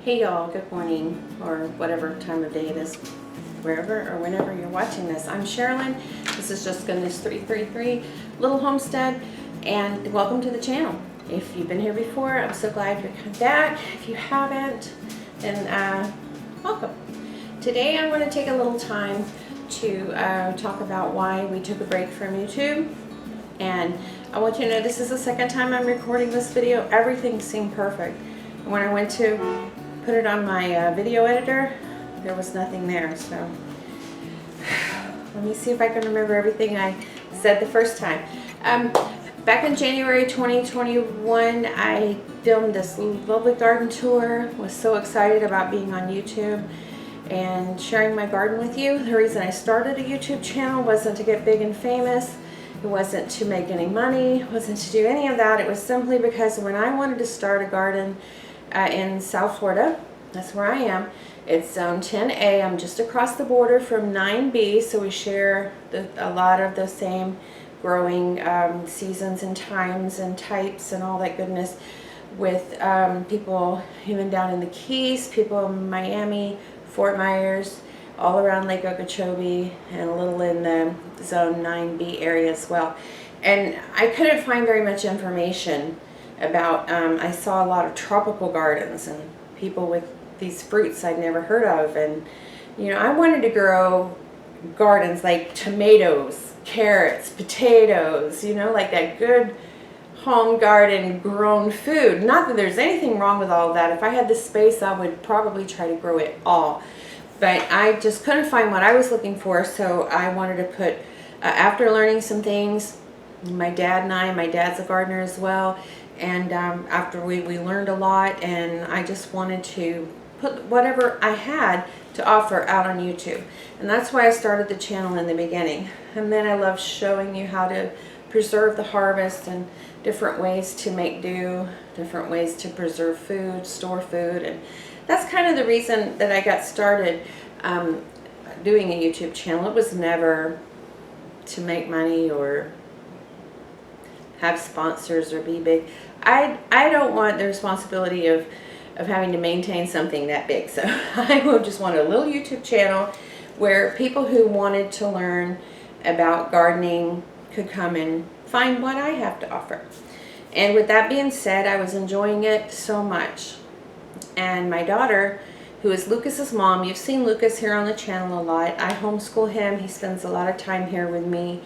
Hey y'all, good morning, or whatever time of day it is, wherever or whenever you're watching this. I'm Sherilyn. This is just Goodness 333 Little Homestead, and welcome to the channel. If you've been here before, I'm so glad you're coming back. If you haven't, then welcome. Today I want to take a little time to talk about why we took a break from YouTube. And I want you to know this is the second time I'm recording this video. Everything seemed perfect. And when I went to put it on my video editor, there was nothing there. So let me see if I can remember everything I said the first time. Back in January 2021, I filmed this lovely garden tour. Was so excited about being on YouTube and sharing my garden with you. The reason I started a YouTube channel wasn't to get big and famous. It wasn't to make any money. It wasn't to do any of that. It was simply because when I wanted to start a garden in South Florida, that's where I am. It's Zone 10A. I'm just across the border from 9B, so we share a lot of the same growing seasons and times and types and all that goodness with people even down in the Keys, people in Miami, Fort Myers, all around Lake Okeechobee, and a little in the Zone 9B area as well. And I couldn't find very much information about, I saw a lot of tropical gardens and people with these fruits I'd never heard of. And, you know, I wanted to grow gardens like tomatoes, carrots, potatoes, you know, like that good home garden grown food. Not that there's anything wrong with all of that. If I had the space, I would probably try to grow it all. But I just couldn't find what I was looking for, so I wanted to put, after learning some things, my dad's a gardener as well, and after we learned a lot, and I just wanted to put whatever I had to offer out on YouTube. And that's why I started the channel in the beginning. And then I love showing you how to preserve the harvest and different ways to make do, different ways to preserve food, store food, and that's kind of the reason that I got started doing a YouTube channel. It was never to make money or have sponsors or be big. I don't want the responsibility of having to maintain something that big. So I would just want a little YouTube channel where people who wanted to learn about gardening could come and find what I have to offer. And with that being said, I was enjoying it so much. And my daughter, who is Lucas's mom, you've seen Lucas here on the channel a lot. I homeschool him. He spends a lot of time here with me,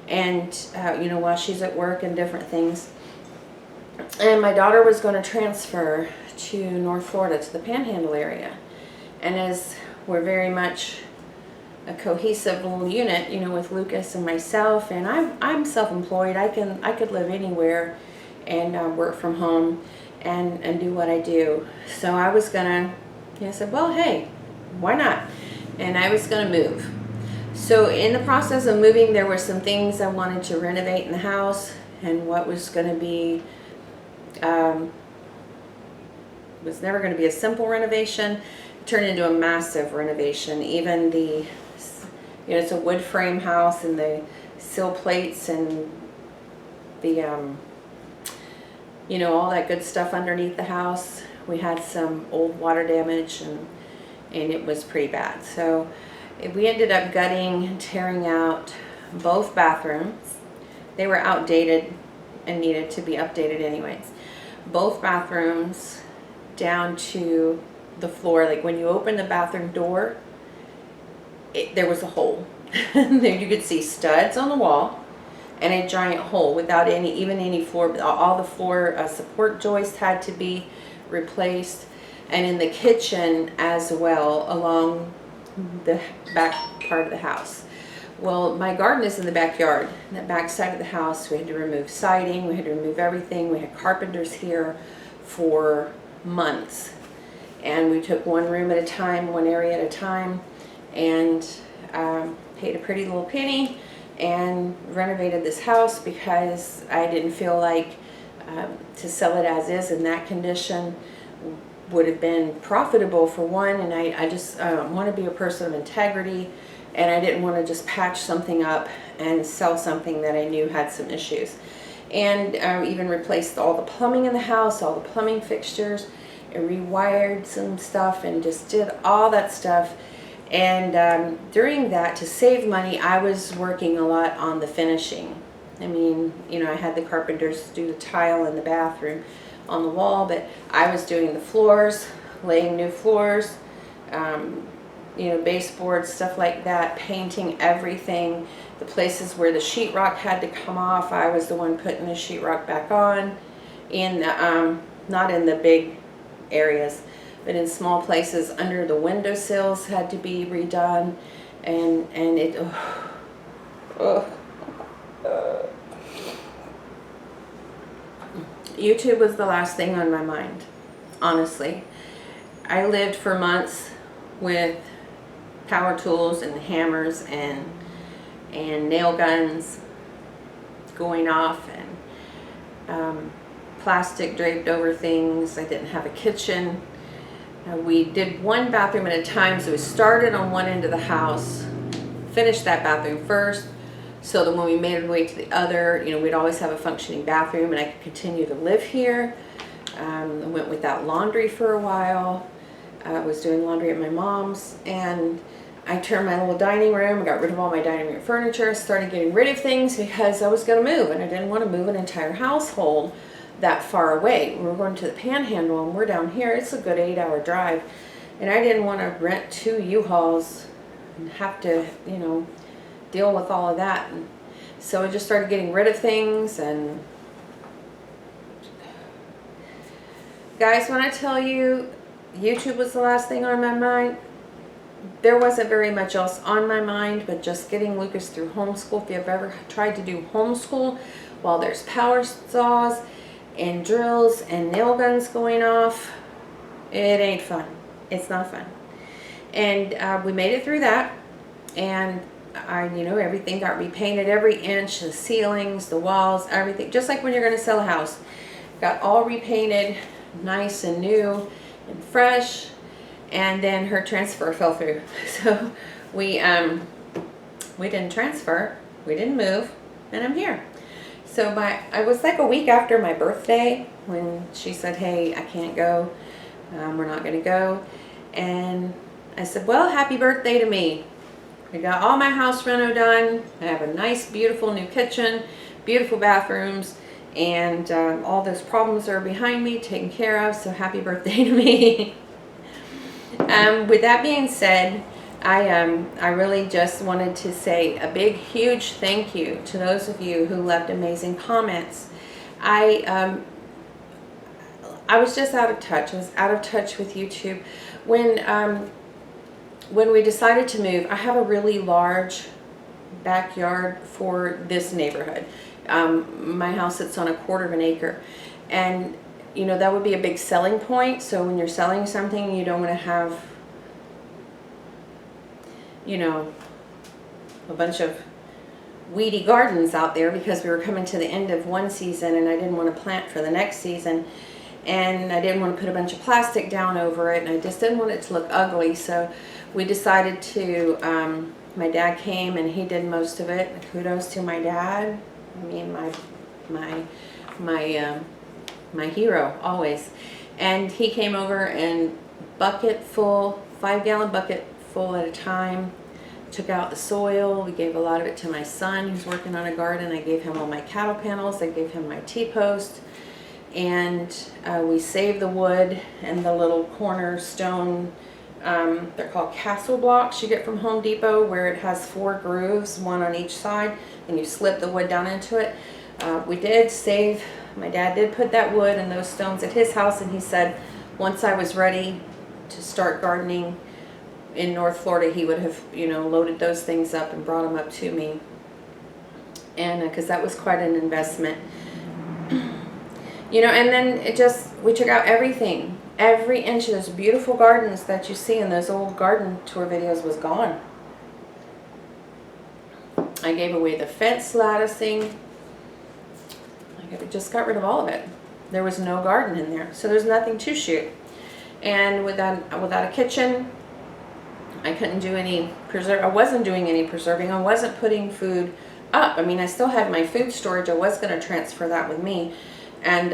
and you know, while she's at work and different things. And my daughter was going to transfer to North Florida, to the Panhandle area. And as we're very much a cohesive little unit, you know, with Lucas and myself, and I'm self-employed. I could live anywhere and work from home and do what I do. So I was gonna, I said, well, hey, why not? And I was gonna move. So in the process of moving, there were some things I wanted to renovate in the house, and what was gonna be, was never gonna be a simple renovation, turned into a massive renovation. Even the, you know, it's a wood frame house, and the sill plates and the, you know, all that good stuff underneath the house. We had some old water damage, and it was pretty bad. So we ended up gutting and tearing out both bathrooms. They were outdated and needed to be updated anyways. Both bathrooms down to the floor. Like when you open the bathroom door, there was a hole. There you could see studs on the wall and a giant hole without any floor. All the floor support joists had to be replaced, and in the kitchen as well, along the back part of the house. Well, my garden is in the backyard, in the back side of the house. We had to remove siding, we had to remove everything. We had carpenters here for months, and we took one room at a time, one area at a time, and paid a pretty little penny and renovated this house because I didn't feel like to sell it as is in that condition would have been profitable, for one, and I just want to be a person of integrity, and I didn't want to just patch something up and sell something that I knew had some issues. And even replaced all the plumbing in the house, all the plumbing fixtures, and rewired some stuff and just did all that stuff. And during that, to save money, I was working a lot on the finishing. I mean, you know, I had the carpenters do the tile in the bathroom on the wall, but I was doing the floors, laying new floors, you know, baseboards, stuff like that, painting everything. The places where the sheetrock had to come off, I was the one putting the sheetrock back on. In the, not in the big areas, but in small places under the windowsills had to be redone, and it. YouTube was the last thing on my mind, honestly. I lived for months with power tools and hammers and nail guns going off, and plastic draped over things. I didn't have a kitchen. We did one bathroom at a time, so we started on one end of the house, finished that bathroom first, so that when we made our way to the other, you know, we'd always have a functioning bathroom and I could continue to live here. I went without laundry for a while. I was doing laundry at my mom's, and I turned my little dining room, got rid of all my dining room furniture, started getting rid of things because I was going to move, and I didn't want to move an entire household that far away. We were going to the Panhandle, and we're down here. It's a good 8-hour drive, and I didn't want to rent 2 U-Hauls and have to, you know, deal with all of that. And so I just started getting rid of things. And guys, when I tell you YouTube was the last thing on my mind, there wasn't very much else on my mind but just getting Lucas through homeschool. If you've ever tried to do homeschool while there's power saws and drills and nail guns going off, it ain't fun. It's not fun. And we made it through that, and you know, everything got repainted, every inch, the ceilings, the walls, everything, just like when you're going to sell a house. Got all repainted, nice and new and fresh. And then her transfer fell through, so we didn't transfer, we didn't move, and I'm here. So I was like a week after my birthday when she said, hey, I can't go, we're not going to go. And I said, well, happy birthday to me. We got all my house reno done. I have a nice, beautiful new kitchen, beautiful bathrooms, and all those problems are behind me, taken care of, so happy birthday to me. With that being said, I really just wanted to say a big, huge thank you to those of you who left amazing comments. I was just out of touch. I was out of touch with YouTube. When we decided to move, I have a really large backyard for this neighborhood. My house sits on 1/4 acre, and you know, that would be a big selling point. So when you're selling something, you don't want to have, you know, a bunch of weedy gardens out there, because we were coming to the end of one season and I didn't want to plant for the next season, and I didn't want to put a bunch of plastic down over it, and I just didn't want it to look ugly. So we decided to, my dad came and he did most of it. Kudos to my dad. I mean, my hero always. And he came over and bucket full, 5-gallon bucket full at a time, took out the soil. We gave a lot of it to my son who's working on a garden. I gave him all my cattle panels. I gave him my T-post, and we saved the wood and the little cornerstone, they're called castle blocks you get from Home Depot, where it has 4 grooves, one on each side, and you slip the wood down into it. We did save. My dad did put that wood and those stones at his house, and he said once I was ready to start gardening in North Florida, he would have, you know, loaded those things up and brought them up to me. And because that was quite an investment. You know, and then we took out everything. Every inch of those beautiful gardens that you see in those old garden tour videos was gone. I gave away the fence latticing. I just got rid of all of it. There was no garden in there, so there's nothing to shoot. And without a kitchen, I couldn't do any I wasn't doing any preserving. I wasn't putting food up. I mean, I still had my food storage. I was going to transfer that with me. And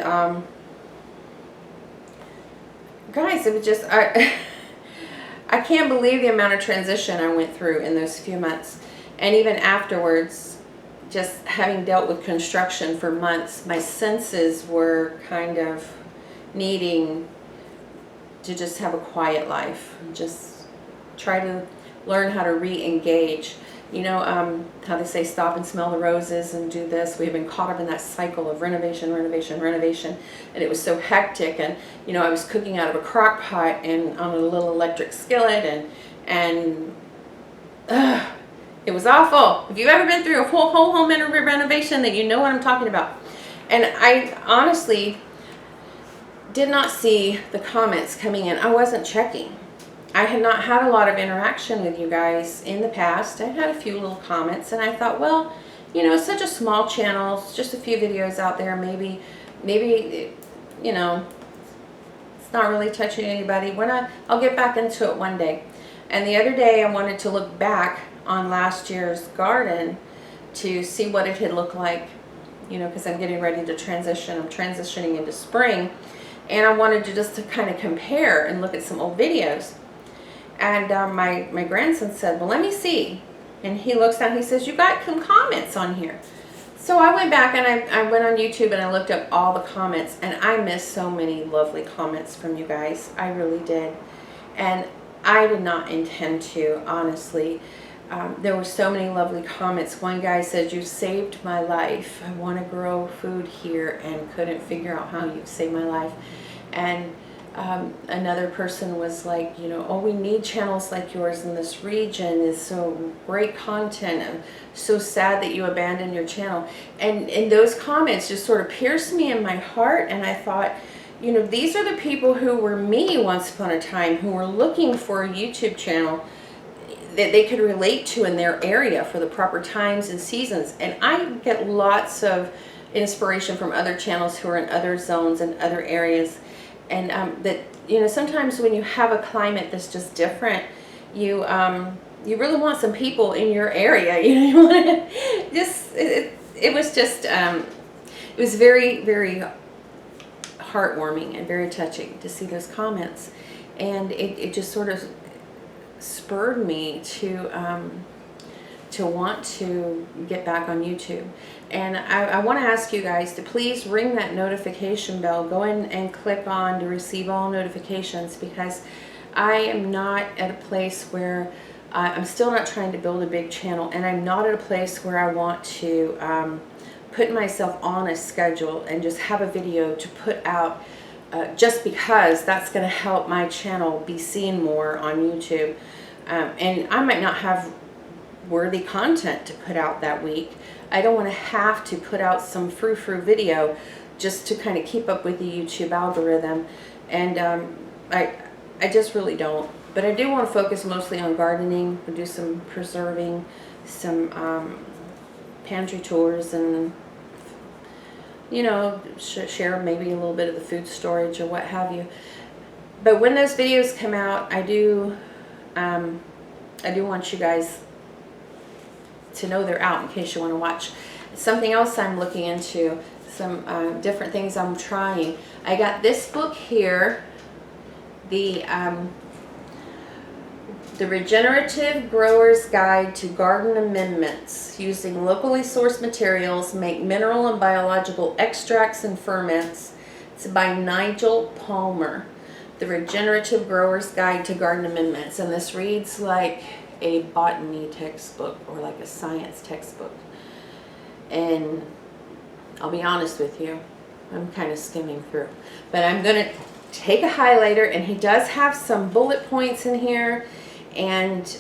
guys, it was just, I can't believe the amount of transition I went through in those few months. And even afterwards, just having dealt with construction for months, my senses were kind of needing to just have a quiet life. Just try to learn how to re-engage. You know, how they say stop and smell the roses and do this. We've been caught up in that cycle of renovation, renovation, renovation. And it was so hectic. And, you know, I was cooking out of a crock pot and on a little electric skillet. And it was awful. If you've ever been through a whole home renovation, then you know what I'm talking about. And I honestly did not see the comments coming in. I wasn't checking. I had not had a lot of interaction with you guys in the past. I had a few little comments, and I thought, well, you know, it's such a small channel, it's just a few videos out there, maybe, you know, it's not really touching anybody. I'll get back into it one day. And the other day I wanted to look back on last year's garden to see what it had looked like, you know, because I'm getting ready to transition. I'm transitioning into spring, and I wanted to just to kind of compare and look at some old videos. And my grandson said, well, let me see. And he looks down, he says, you got some comments on here. So I went back and I went on YouTube and I looked up all the comments, and I missed so many lovely comments from you guys. I really did. And I did not intend to, honestly. There were so many lovely comments. One guy said, you saved my life. I want to grow food here and couldn't figure out how you've saved my life. And another person was like, you know, oh, we need channels like yours in this region. It's so great content. I'm so sad that you abandoned your channel. And those comments just sort of pierced me in my heart. And I thought, you know, these are the people who were me once upon a time, who were looking for a YouTube channel that they could relate to in their area for the proper times and seasons. And I get lots of inspiration from other channels who are in other zones and other areas. And that, you know, sometimes when you have a climate that's just different, you really want some people in your area. You know, you want to just, it was just, it was very, very heartwarming and very touching to see those comments. And it just sort of spurred me to want to get back on YouTube. And I want to ask you guys to please ring that notification bell. Go in and click on to receive all notifications, because I am not at a place where I'm still not trying to build a big channel, and I'm not at a place where I want to put myself on a schedule and just have a video to put out just because that's going to help my channel be seen more on YouTube. And I might not have worthy content to put out that week. I don't want to have to put out some frou-frou video just to kind of keep up with the YouTube algorithm. And I just really don't. But I do want to focus mostly on gardening. We'll do some preserving, some pantry tours, and, you know, share maybe a little bit of the food storage or what have you. But when those videos come out, I do want you guys to know they're out in case you want to watch. Something else I'm looking into, some different things I'm trying. I got this book here, the Regenerative Grower's Guide to Garden Amendments, using locally sourced materials, make mineral and biological extracts and ferments. It's by Nigel Palmer. The Regenerative Grower's Guide to Garden Amendments. And this reads like a botany textbook or like a science textbook. And I'll be honest with you, I'm kind of skimming through. But I'm going to take a highlighter, and he does have some bullet points in here, and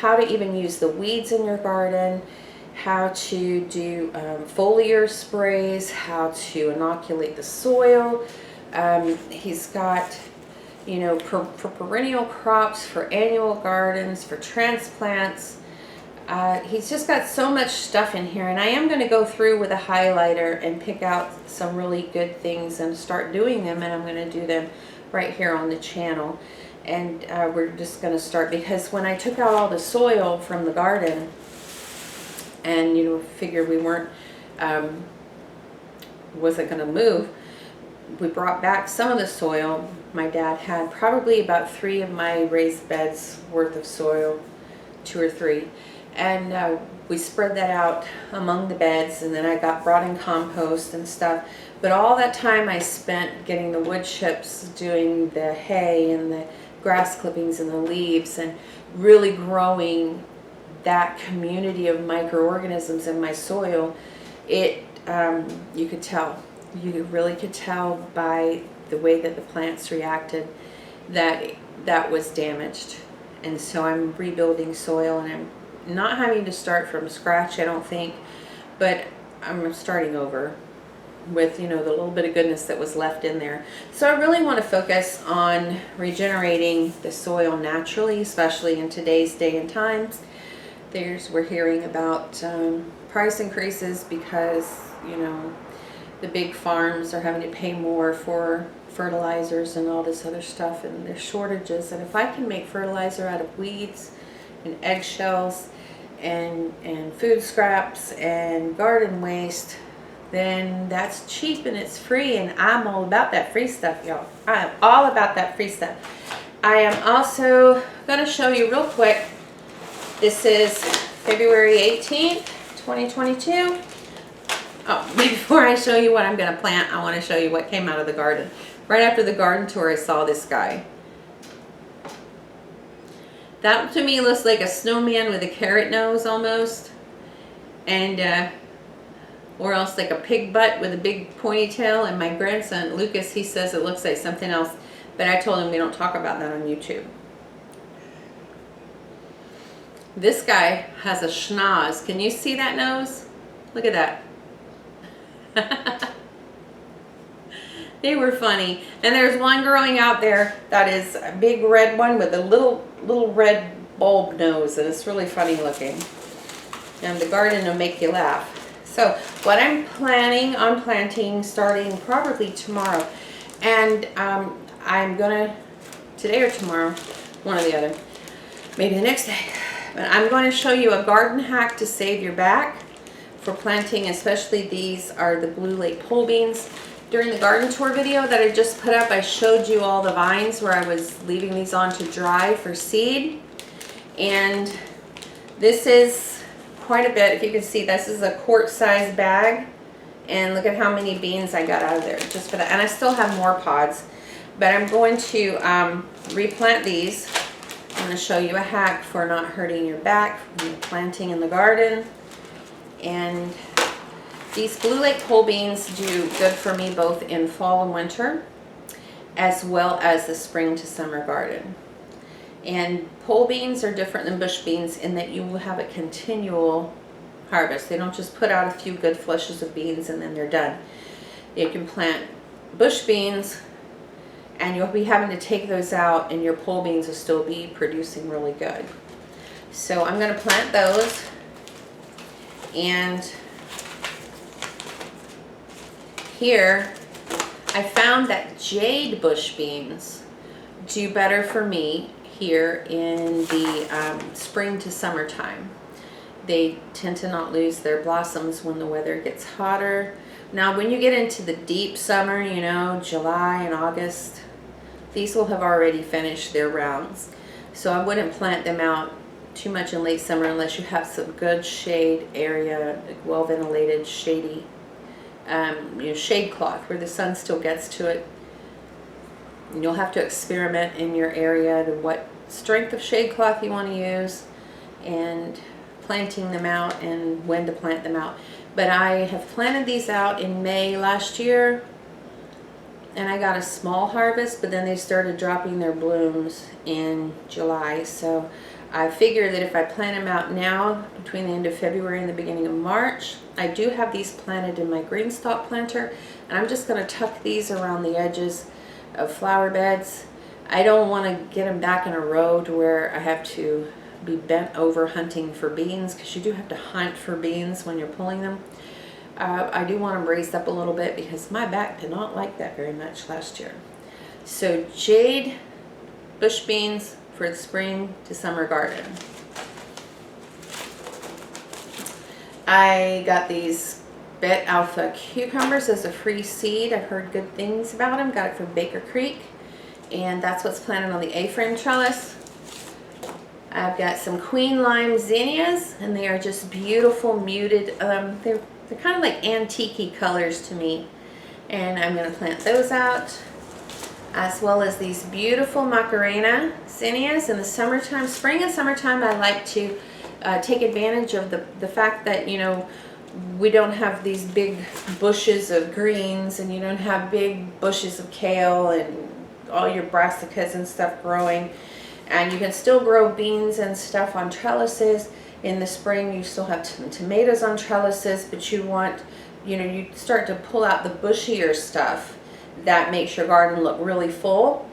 how to even use the weeds in your garden, how to do foliar sprays, how to inoculate the soil. He's got, you know, for perennial crops, for annual gardens, for transplants. He's just got so much stuff in here, and I am going to go through with a highlighter and pick out some really good things and start doing them, and I'm going to do them right here on the channel. And we're just going to start, because when I took out all the soil from the garden and, you know, figured we weren't, wasn't going to move, we brought back some of the soil. My dad had probably about 3 of my raised beds worth of soil, 2 or 3. And we spread that out among the beds, and then I brought in compost and stuff. But all that time I spent getting the wood chips, doing the hay and the grass clippings and the leaves, and really growing that community of microorganisms in my soil. You could tell. You really could tell by the way that the plants reacted that was damaged. And so I'm rebuilding soil, and I'm not having to start from scratch, I don't think, but I'm starting over with, the little bit of goodness that was left in there. So I really want to focus on regenerating the soil naturally, especially in today's day and times. We're hearing about price increases because, the big farms are having to pay more for fertilizers and all this other stuff, and there's shortages. And if I can make fertilizer out of weeds and eggshells and food scraps and garden waste, then that's cheap and it's free, and I'm all about that free stuff, y'all. I am all about that free stuff. I am also going to show you real quick. This is February 18th, 2022. Oh, before I show you what I'm going to plant, I want to show you what came out of the garden. Right after the garden tour, I saw this guy. That to me looks like a snowman with a carrot nose almost. And, or else like a pig butt with a big ponytail. And my grandson, Lucas, he says it looks like something else. But I told him we don't talk about that on YouTube. This guy has a schnoz. Can you see that nose? Look at that. They were funny. And there's one growing out there that is a big red one with a little red bulb nose, and it's really funny looking. And the garden will make you laugh. So what I'm planning on planting starting probably tomorrow, and I'm gonna, today or tomorrow, one or the other, maybe the next day, but I'm going to show you a garden hack to save your back for planting. Especially these are the Blue Lake pole beans. During the garden tour video that I just put up, I showed you all the vines where I was leaving these on to dry for seed. And this is quite a bit. If you can see, this is a quart-sized bag. And look at how many beans I got out of there just for that. And I still have more pods. But I'm going to replant these. I'm going to show you a hack for not hurting your back when you're planting in the garden. And these Blue Lake pole beans do good for me both in fall and winter, as well as the spring to summer garden. And pole beans are different than bush beans in that you will have a continual harvest. They don't just put out a few good flushes of beans and then they're done. You can plant bush beans and you'll be having to take those out, and your pole beans will still be producing really good. So I'm going to plant those. And here I found that jade bush beans do better for me here in the spring to summertime. They tend to not lose their blossoms when the weather gets hotter. Now when you get into the deep summer, July and August, these will have already finished their rounds. So I wouldn't plant them out too much in late summer unless you have some good shade area, well ventilated, shady, shade cloth where the sun still gets to it. And you'll have to experiment in your area to what strength of shade cloth you want to use and planting them out and when to plant them out. But I have planted these out in May last year, and I got a small harvest, but then they started dropping their blooms in July. So I figure that if I plant them out now between the end of February and the beginning of March, I do have these planted in my green stalk planter, and I'm just going to tuck these around the edges of flower beds. I don't want to get them back in a row to where I have to be bent over hunting for beans, because you do have to hunt for beans when you're pulling them. I do want them raised up a little bit because my back did not like that very much last year. So jade bush beans for the spring to summer garden. I got these Bet Alpha cucumbers as a free seed. I've heard good things about them. Got it from Baker Creek. And that's what's planted on the A-frame trellis. I've got some Queen Lime zinnias, and they are just beautiful muted. They're kind of like antique colors to me. And I'm going to plant those out, as well as these beautiful Macarena zinnias. In the summertime, spring and summertime, I like to take advantage of the fact that, you know, we don't have these big bushes of greens, and you don't have big bushes of kale and all your brassicas and stuff growing. And you can still grow beans and stuff on trellises. In the spring, you still have tomatoes on trellises, but you want, you know, you start to pull out the bushier stuff that makes your garden look really full.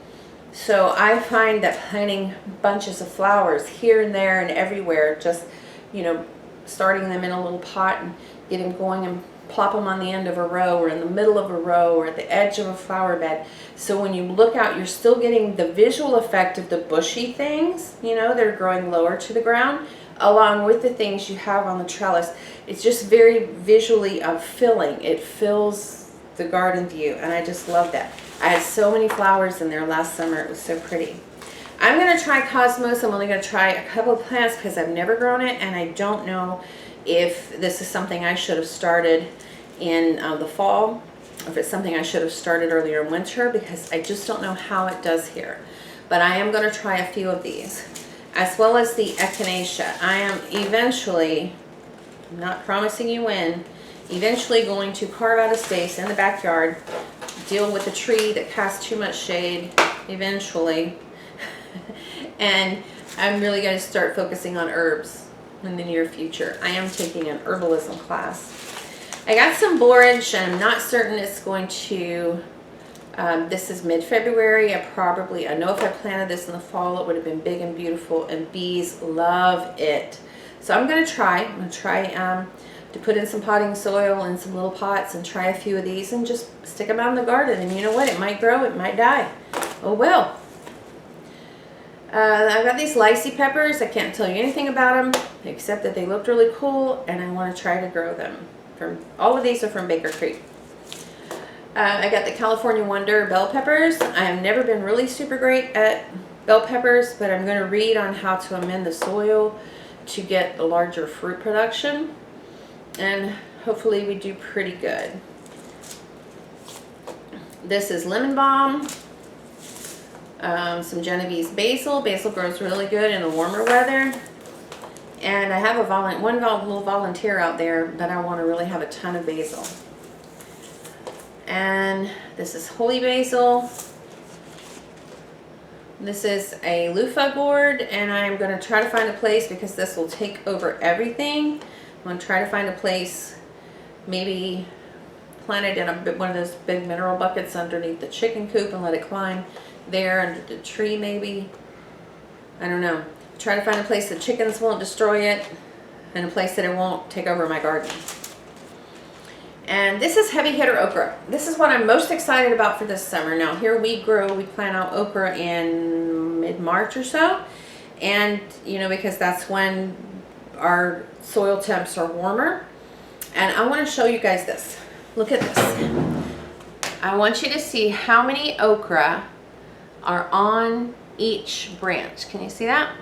So I find that planting bunches of flowers here and there and everywhere, just, you know, starting them in a little pot and get them going and plop them on the end of a row or in the middle of a row or at the edge of a flower bed. So when you look out, you're still getting the visual effect of the bushy things, you know, they're growing lower to the ground, along with the things you have on the trellis. It's just very visually filling. It fills the garden view, and I just love that. I had so many flowers in there last summer. It was so pretty. I'm going to try Cosmos. I'm only going to try a couple of plants because I've never grown it, and I don't know if this is something I should have started in the fall, or if it's something I should have started earlier in winter, because I just don't know how it does here. But I am going to try a few of these, as well as the echinacea. I am eventually, I'm not promising you when, eventually going to carve out a space in the backyard, deal with a tree that casts too much shade eventually, and I'm really going to start focusing on herbs in the near future. I am taking an herbalism class. I got some borage, and I'm not certain it's going to, this is mid-February. I know if I planted this in the fall, it would have been big and beautiful, and bees love it. So I'm going to try to put in some potting soil and some little pots and try a few of these and just stick them out in the garden. And you know what? It might grow, it might die. Oh well. I've got these Lychee peppers. I can't tell you anything about them except that they looked really cool, and I want to try to grow them. All of these are from Baker Creek. I got the California Wonder bell peppers. I have never been really super great at bell peppers, but I'm going to read on how to amend the soil to get the larger fruit production, and hopefully we do pretty good. This is lemon balm. Some Genovese basil. Basil grows really good in the warmer weather. And I have a one little volunteer out there, but I want to really have a ton of basil. And this is holy basil. This is a loofah gourd, and I'm going to try to find a place, because this will take over everything. I'm going to try to find a place, maybe plant it in one of those big mineral buckets underneath the chicken coop and let it climb there under the tree maybe. I don't know. Try to find a place that chickens won't destroy it, and a place that it won't take over my garden. And this is heavy hitter okra. This is what I'm most excited about for this summer. Now here we plant out okra in mid-March or so, and you know, because that's when our soil temps are warmer. And I want to show you guys this. Look at this. I want you to see how many okra are on each branch. Can you see that?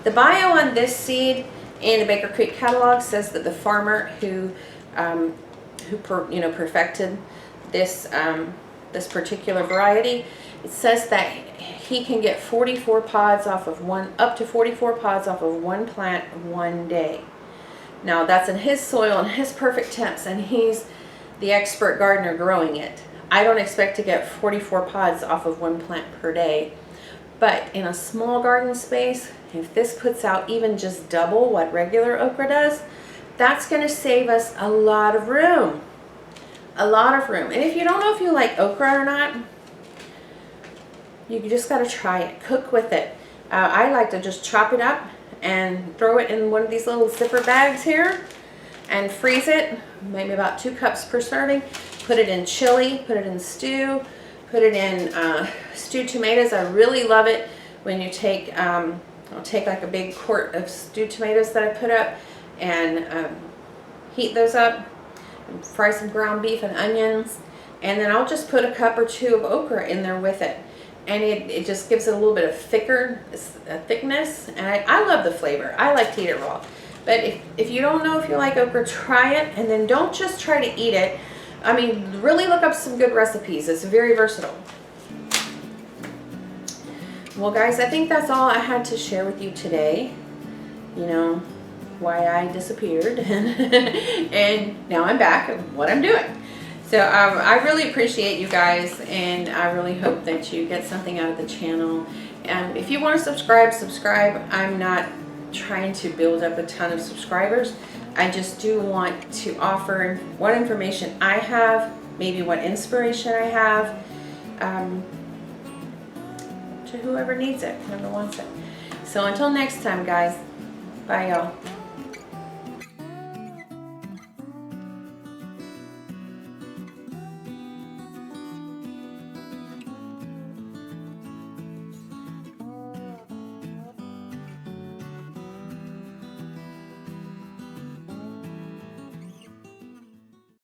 The bio on this seed in the Baker Creek catalog says that the farmer who perfected this this particular variety, it says that he can get 44 pods off of up to 44 pods off of one plant one day. Now that's in his soil and his perfect temps, and he's the expert gardener growing it. I don't expect to get 44 pods off of one plant per day, but in a small garden space, if this puts out even just double what regular okra does, that's going to save us a lot of room. A lot of room. And if you don't know if you like okra or not, you just got to try it. Cook with it. I like to just chop it up and throw it in one of these little zipper bags here and freeze it, maybe about 2 cups per serving. Put it in chili, put it in stew, put it in stewed tomatoes. I really love it when you take, I'll take like a big quart of stewed tomatoes that I put up and heat those up, and fry some ground beef and onions, and then I'll just put a cup or two of okra in there with it. And it just gives it a little bit of thickness, and I love the flavor. I like to eat it raw. But if you don't know if you like okra, try it, and then don't just try to eat it. I mean, really look up some good recipes. It's very versatile. Well, guys, I think that's all I had to share with you today. You know, why I disappeared, and now I'm back and what I'm doing. So I really appreciate you guys, and I really hope that you get something out of the channel. And if you want to subscribe. I'm not trying to build up a ton of subscribers. I just do want to offer what information I have, maybe what inspiration I have, to whoever needs it, whoever wants it. So until next time, guys, bye y'all.